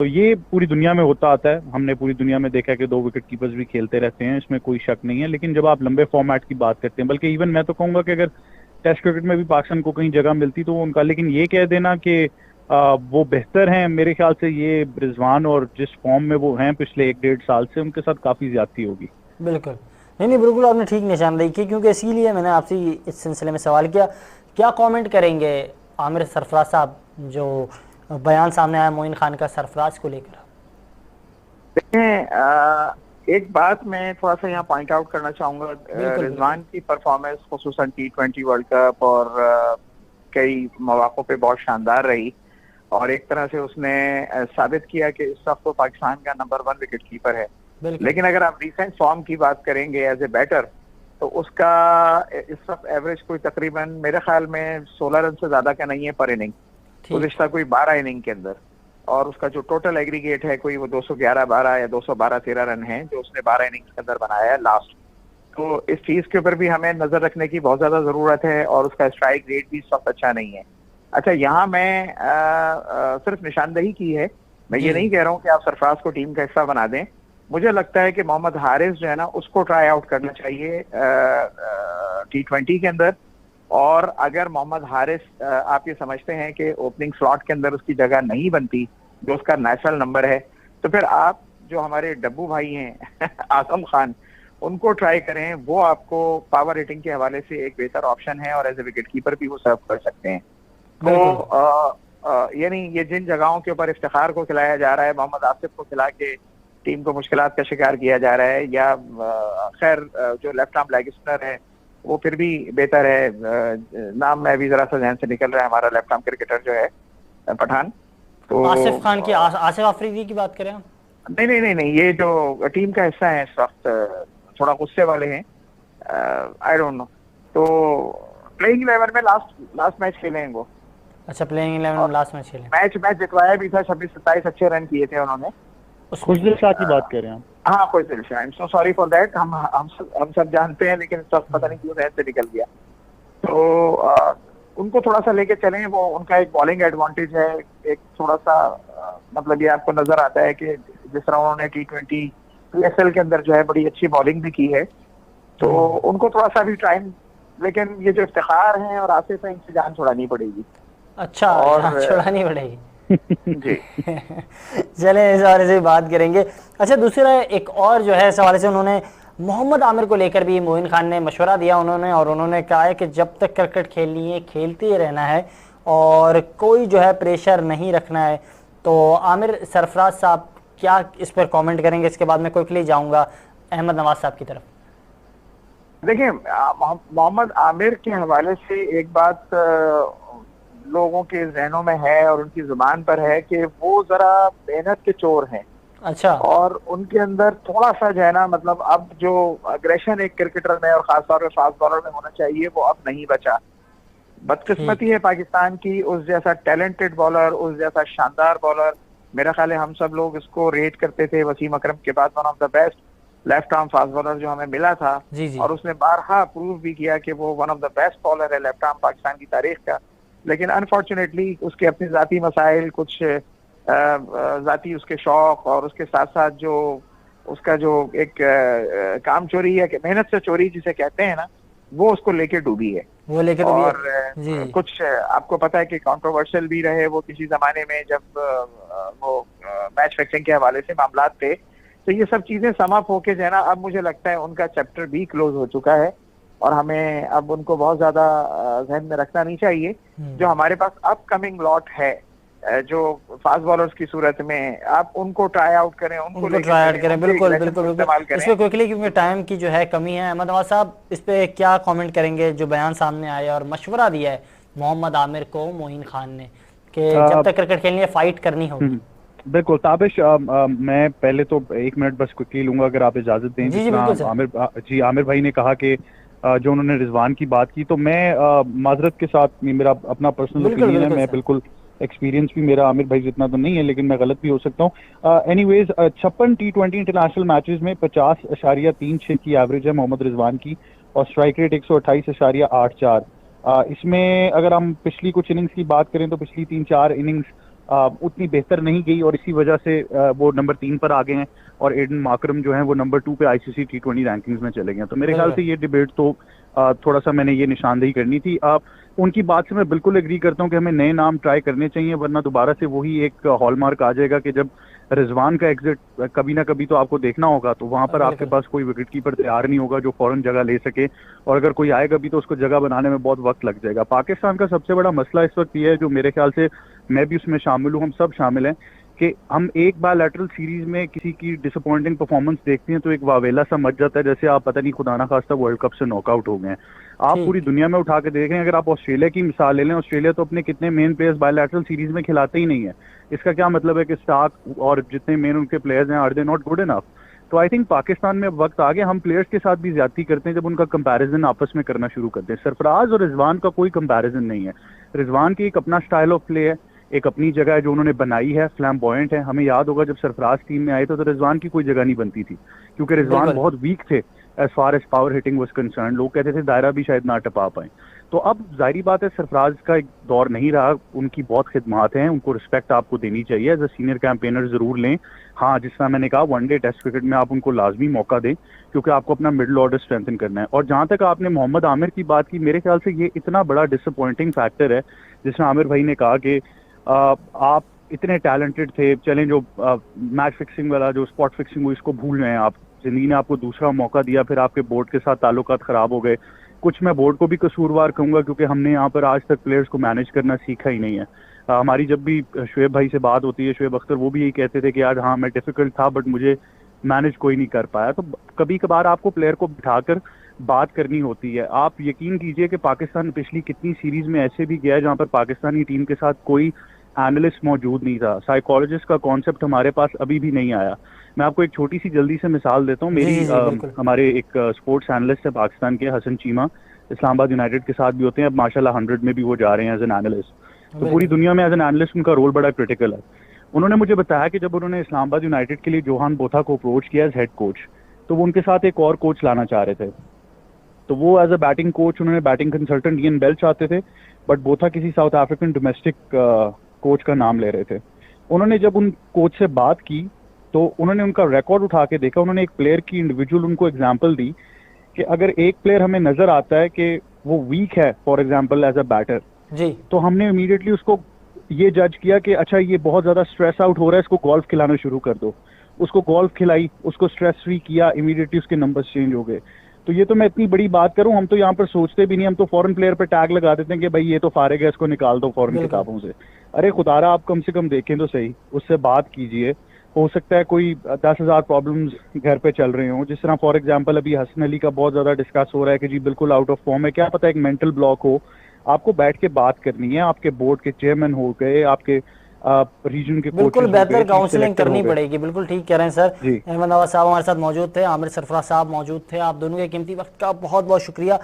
तो ये पूरी दुनिया में होता आता है, हमने पूरी दुनिया में देखा है कि दो विकेट कीपर्स भी खेलते रहते हैं, इसमें कोई शक नहीं है। लेकिन जब आप लंबे फॉर्मेट की बात करते हैं, बल्कि इवन मैं तो कहूंगा कि अगर टेस्ट क्रिकेट में भी पाकिस्तान को कहीं जगह मिलती तो वो उनका, लेकिन ये कह देना कि वो बेहतर हैं, मेरे ख्याल से ये रिजवान और जिस फॉर्म में वो हैं पिछले एक डेढ़ साल से, उनके साथ काफी ज्यादती होगी। बिल्कुल। नहीं नहीं, बिल्कुल आपने ठीक निशानदेही की, क्योंकि इसीलिए मैंने आपसे इस सिलसिले में सवाल किया। क्या कमेंट करेंगे आमिर सरफराज साहब, जो बयान सामने आया मोइन खान का सरफराज को लेकर? देखें, एक बात मैं थोड़ा सा यहाँ पॉइंट आउट करना चाहूंगा। रिजवान की परफॉर्मेंस खुसूसन T20 वर्ल्ड कप और कई मौकों पे बहुत शानदार रही, और एक तरह से उसने साबित किया कि इस वक्त तो पाकिस्तान का नंबर 1 विकेट कीपर है। लेकिन अगर आप रिसेंट फॉर्म की बात करेंगे एज ए बैटर, तो उसका इस वक्त एवरेज कोई तकरीबन मेरे ख्याल में 16 रन से ज्यादा का नहीं है पर इनिंग, गुज़िश्ता कोई 12 इनिंग के अंदर। और उसका जो टोटल एग्रीगेट है कोई वो 211-12 या 212-13 रन है जो उसने 12 इनिंग्स के अंदर बनाया है लास्ट। तो इस चीज के ऊपर भी हमें नजर रखने की बहुत ज्यादा जरूरत है, और उसका स्ट्राइक रेट भी इस वक्त अच्छा नहीं है। अच्छा, यहाँ मैं सिर्फ निशानदेही की है, मैं ये नहीं कह रहा हूँ कि आप सरफराज को टीम का हिस्सा बना दें। मुझे लगता है कि मोहम्मद हारिस जो है ना, उसको ट्राई आउट करना चाहिए T20 के अंदर। और अगर मोहम्मद हारिस आप ये समझते हैं कि ओपनिंग स्लॉट के अंदर उसकी जगह नहीं बनती, जो उसका नेशनल नंबर है, तो फिर आप जो हमारे डब्बू भाई हैं आजम खान, उनको ट्राई करें। वो आपको पावर रेटिंग के हवाले से एक बेहतर ऑप्शन है, और एज ए विकेट कीपर भी वो सर्व कर सकते हैं। तो यानी ये जिन जगहों के ऊपर इफ्तिखार को खिलाया जा रहा है, मोहम्मद आसिफ को खिला के टीम को मुश्किलात का शिकार किया जा रहा है, या खैर जो लेफ्ट आर्म लेग स्पिनर है वो फिर भी बेहतर है। नाम में अभी जरा सा ध्यान से निकल रहा है, हमारा लेफ्ट आर्म क्रिकेटर जो है पठान, तो आसिफ खान की, आसिफ अफरीदी की बात करें हम? नहीं नहीं नहीं नहीं, ये जो टीम का हिस्सा है इस वक्त थोड़ा गुस्से वाले हैं, आई डोंट नो। तो प्लेइंग 11 में लास्ट मैच खेले हैं वो। अच्छा, प्लेइंग 11 में लास्ट मैच खेले, मैच जितवाया भी था, 26-27 अच्छे रन किए थे उन्होंने। खुशदिल शाह की बात कर रहे हैं हम? हाँ, Khushdil Shah, I am so sorry for that, हम सब जानते हैं, लेकिन सब पता नहीं क्यों जहन से निकल गया। तो उनको थोड़ा सा लेके चलें, वो उनका एक बॉलिंग एडवांटेज है, एक थोड़ा सा मतलब ये आपको नजर आता है कि जिस तरह उन्होंने T20 PSL के अंदर जो है बड़ी अच्छी बॉलिंग भी की है, तो उनको थोड़ा सा भी टाइम, लेकिन ये जो इफ्तिखार हैं और आसिफ हैं, इनसे जान छुड़ानी पड़ेगी। अच्छा, और छुड़ानी पड़ेगी जी चले, इस हवाले से बात करेंगे। अच्छा, दूसरा एक और जो है इस हवाले से उन्होंने मोहम्मद आमिर को लेकर भी मोइन खान ने मशवरा दिया उन्होंने कहा है कि जब तक क्रिकेट खेलनी है खेलते ही रहना है, और कोई जो है प्रेशर नहीं रखना है। तो आमिर सरफराज साहब क्या इस पर कमेंट करेंगे? इसके बाद मैं क्विकली जाऊंगा अहमद नवाज साहब की तरफ। देखिए, मोहम्मद आमिर के हवाले से एक बात लोगों के जहनों में है और उनकी जुबान पर है कि वो जरा मेहनत के चोर हैं। अच्छा। और उनके अंदर थोड़ा सा जो है ना, मतलब अब जो अग्रेशन एक क्रिकेटर में और खासतौर पर फास्ट बॉलर में होना चाहिए, वो अब नहीं बचा। बदकिस्मती है पाकिस्तान की, उस जैसा टैलेंटेड बॉलर, उस जैसा शानदार बॉलर, मेरा ख्याल है हम सब लोग इसको रेट करते थे वसीम अकरम के बाद one of the best left arm fast bowler जो हमें मिला था। और उसने बारहा प्रूव भी किया कि वो one of the best bowler है लेफ्ट आर्म पाकिस्तान की तारीख का। लेकिन अनफॉर्चुनेटली उसके अपने जाती मसाइल, कुछ जाती उसके शौक, और उसके साथ साथ जो उसका जो एक काम चोरी है, मेहनत से चोरी जिसे कहते हैं ना, वो उसको लेके डूबी है। वो लेके डूबी और है। कुछ आपको पता है कि कंट्रोवर्शियल भी रहे वो किसी जमाने में, जब वो मैच फिक्सिंग के हवाले से मामला थे। तो ये सब चीजें समाप्त होके जो है ना, अब मुझे लगता है उनका चैप्टर भी क्लोज हो चुका है, और हमें अब उनको बहुत ज्यादा जहन में रखना नहीं चाहिए। जो हमारे पास अपकमिंग लॉट है, जो फास्ट बॉलर्स की सूरत में, आप उनको ट्राई आउट करें, उनको ट्राई आउट करें। बिल्कुल बिल्कुल बिल्कुल, इस पे क्विकली, क्योंकि टाइम की जो है कमी है। अहमद नवाज साहब, इस पे क्या कमेंट करेंगे जो बयान सामने आया और मशवरा दिया है मोहम्मद आमिर को मोइन खान ने कि जब तक क्रिकेट खेलनी है फाइट करनी होगी? बिल्कुल ताबिश, मैं पहले तो 1 मिनट बस क्विकली लूंगा अगर आप इजाजत दें। जी आमिर भाई ने कहा कि जो उन्होंने रिजवान की बात की, तो मैं माजरत के साथ, मेरा अपना पर्सनल ओपिनियन है, मैं बिल्कुल एक्सपीरियंस भी मेरा आमिर भाई जितना तो नहीं है, लेकिन मैं गलत भी हो सकता हूँ। एनीवेज 56 T20 इंटरनेशनल मैचेस में 50.36 की एवरेज है मोहम्मद रिजवान की, और स्ट्राइक रेट 128.84। इसमें अगर हम पिछली कुछ इनिंग्स की बात करें तो पिछली 3-4 इनिंग्स उतनी बेहतर नहीं गई और इसी वजह से वो नंबर 3 पर आ गए हैं और एडन मार्करम जो है वो नंबर 2 पे आईसीसी T20 रैंकिंग्स में चले गए। तो मेरे ख्याल से ये डिबेट तो थोड़ा सा मैंने ये निशानदेही करनी थी। उनकी बात से मैं बिल्कुल एग्री करता हूँ कि हमें नए नाम ट्राई करने चाहिए, वरना दोबारा से वही एक हॉलमार्क आ जाएगा कि जब रिजवान का एग्जिट कभी ना कभी तो आपको देखना होगा, तो वहां पर आपके पास कोई विकेट कीपर तैयार नहीं होगा जो फौरन जगह ले सके, और अगर कोई आएगा भी तो उसको जगह बनाने में बहुत वक्त लग जाएगा। पाकिस्तान का सबसे बड़ा मसला इस वक्त ये है, जो मेरे ख्याल से मैं भी उसमें शामिल हूँ, हम सब शामिल हैं, कि हम एक बायलैटरल सीरीज में किसी की डिसअपॉइंटिंग परफॉर्मेंस देखते हैं तो एक वावेला सा मच जाता है, जैसे आप पता नहीं खुदा ना खास्ता वर्ल्ड कप से नॉकआउट हो गए हैं। आप पूरी दुनिया में उठा के देखें, अगर आप ऑस्ट्रेलिया की मिसाल ले लें, ऑस्ट्रेलिया तो अपने कितने मेन प्लेयर्स बायलैटरल सीरीज में खिलाते ही नहीं है। इसका क्या मतलब है कि स्टार्क और जितने मेन उनके प्लेयर्स हैं, are they not good enough? तो आई थिंक पाकिस्तान में वक्त आ गया, हम प्लेयर्स के साथ भी ज्यादती करते हैं जब उनका कंपैरिजन आपस में करना शुरू करते हैं। सरफराज और रिजवान का कोई कंपैरिजन नहीं है। रिजवान की एक अपना स्टाइल ऑफ प्ले है, एक अपनी जगह है जो उन्होंने बनाई है, फ्लैम्बॉयंट है। हमें याद होगा जब सरफराज टीम में आए तो रिजवान की कोई जगह नहीं बनती थी, क्योंकि रिजवान बहुत वीक थे as far as power hitting was concern. लोग कहते थे दायरा भी शायद ना टपा पाए। तो अब जाहिर बात है सरफराज का एक दौर नहीं रहा, उनकी बहुत खिदमात हैं, उनको रिस्पेक्ट आपको देनी चाहिए, एज अ सीनियर कैंपेनर जरूर लें। हाँ, जिस तरह मैंने कहा वनडे टेस्ट क्रिकेट में आप उनको लाजमी मौका दें, क्योंकि आपको अपना मिडिल ऑर्डर स्ट्रेंथन करना है। और जहां तक आपने मोहम्मद आमिर की बात की, मेरे ख्याल से ये इतना बड़ा डिसअपॉइंटिंग फैक्टर है, जिसमें आमिर भाई ने कहा कि आप इतने टैलेंटेड थे, चलें जो मैच फिक्सिंग वाला जो स्पॉट फिक्सिंग हुई इसको भूल रहे हैं आप, जिंदगी ने आपको दूसरा मौका दिया, फिर आपके बोर्ड के साथ ताल्लुकात खराब हो गए। कुछ मैं बोर्ड को भी कसूरवार कहूंगा, क्योंकि हमने यहाँ पर आज तक प्लेयर्स को मैनेज करना सीखा ही नहीं है। हमारी जब भी शुएब भाई से बात होती है, शुएब अख्तर, वो भी यही कहते थे कि यार हाँ मैं डिफिकल्ट था बट मुझे मैनेज कोई नहीं कर पाया। तो कभी कभार आपको प्लेयर को बिठाकर बात करनी होती है। आप यकीन कीजिए कि पाकिस्तान पिछली कितनी सीरीज में ऐसे भी गया है जहाँ पर पाकिस्तानी टीम के साथ कोई एनालिस्ट मौजूद नहीं था, साइकोलॉजिस्ट का कॉन्सेप्ट हमारे पास अभी भी नहीं आया। मैं आपको एक छोटी सी जल्दी से मिसाल देता हूँ। मेरी हमारे एक स्पोर्ट्स एनालिस्ट है पाकिस्तान के, हसन चीमा, इस्लामाबाद यूनाइटेड के साथ भी होते हैं, अब माशाल्लाह 100 में भी वो जा रहे हैं एज एन एनालिस्ट। तो पूरी दुनिया में एज एन एनालिस्ट उनका रोल बड़ा क्रिटिकल है। उन्होंने मुझे बताया कि जब उन्होंने इस्लामाबाद यूनाइटेड के लिए जोहान बोथा को अप्रोच किया एज हेड कोच, तो वो उनके साथ एक और कोच लाना चाह रहे थे। तो वो एज अ बैटिंग कोच, उन्होंने बैटिंग कंसल्टेंट इयन बेल चाहते थे, बट बोथा किसी साउथ अफ्रीकन डोमेस्टिक कोच का नाम ले रहे थे। उन्होंने जब उन कोच से बात की तो उन्होंने उनका रिकॉर्ड उठा के देखा, उन्होंने एक प्लेयर की इंडिविजुअल उनको एग्जांपल दी कि अगर एक प्लेयर हमें नजर आता है कि वो वीक है, for example as a batter जी, तो हमने इमीडिएटली उसको ये जज किया कि अच्छा ये बहुत ज्यादा स्ट्रेस आउट हो रहा है, इसको गोल्फ खिलाना शुरू कर दो। उसको गोल्फ खिलाई, उसको स्ट्रेस फ्री किया, इमीडिएटली उसके नंबर्स चेंज हो गए। तो ये तो मैं इतनी बड़ी बात करूं, हम तो यहाँ पर सोचते भी नहीं, हम तो फॉरेन प्लेयर पे टैग लगा देते हैं कि भाई ये तो फारिग है, इसको निकाल दो फॉरेन किताबों से। अरे खुदारा, आप कम से कम देखें तो सही, उससे बात कीजिए। हो सकता है कोई 10,000 प्रॉब्लम्स घर पे चल रहे हों, जिस तरह फॉर एग्जांपल अभी हसन अली का बहुत ज्यादा डिस्कस हो रहा है कि जी बिल्कुल आउट ऑफ फॉर्म है, क्या पता एक मेंटल ब्लॉक हो। आपको बैठ के बात करनी है, आपके बोर्ड के चेयरमैन हो गए, आपके रीजन के बिल्कुल बेहतर काउंसलिंग करनी पड़ेगी। बिल्कुल ठीक कह रहे हैं सर। अहमद नवाज साहब हमारे साथ मौजूद थे, आमिर सरफराज साहब मौजूद थे। आप दोनों के कीमती वक्त का बहुत बहुत शुक्रिया।